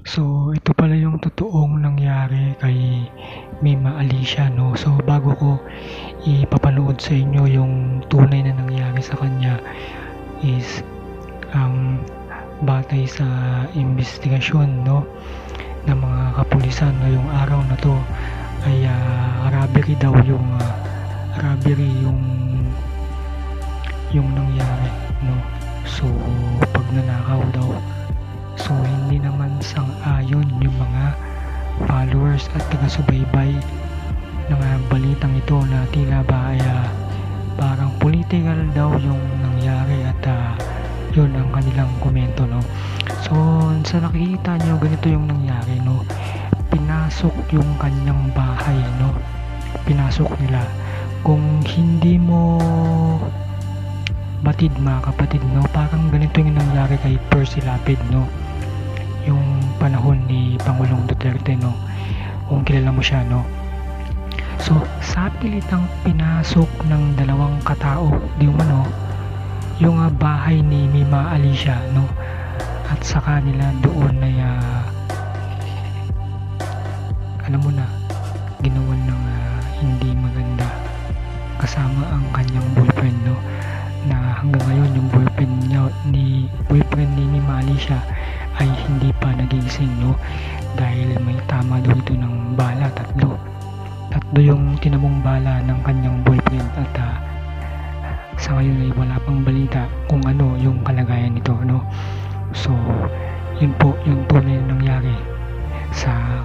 So, ito pala yung totoong nangyari kay Mima Alicia, no? So, bago ko ipapanood sa inyo yung tunay na nangyari sa kanya is ang batay sa investigasyon, no, ng mga kapulisan ngayong araw na to ay robbery daw yung nangyari, no? So, pag nanakaw daw. So, hindi naman sang-ayon yung mga followers at taga-subaybay ng balitang ito na tila ba ay parang political daw yung nangyari at yun ang kanilang komento, no? So, sa nakikita nyo, ganito yung nangyari, no? Pinasok yung kanyang bahay, no? Pinasok nila. Kung hindi mo batid, mga kapatid, no, parang ganito yung nangyari kay Percy Lapid, no, yung panahon ni Pangulong Duterte, no, kung kilala mo siya, no. So, sa pilitang pinasok ng dalawang katao, di umano, yung bahay ni Mima Alicia, no, at saka nila doon ay alam mo na, ginawan ng hindi maganda kasama ang kanyang boyfriend, no, na hanggang ngayon yung boyfriend ni Mima Alicia ay hindi pa nagising, no, dahil may tama daw ito ng bala, tatlo yung tinamong bala ng kanyang boyfriend at sa ngayon ay wala pang balita kung ano yung kalagayan nito, no. So, yun po yung tunay na nangyari sa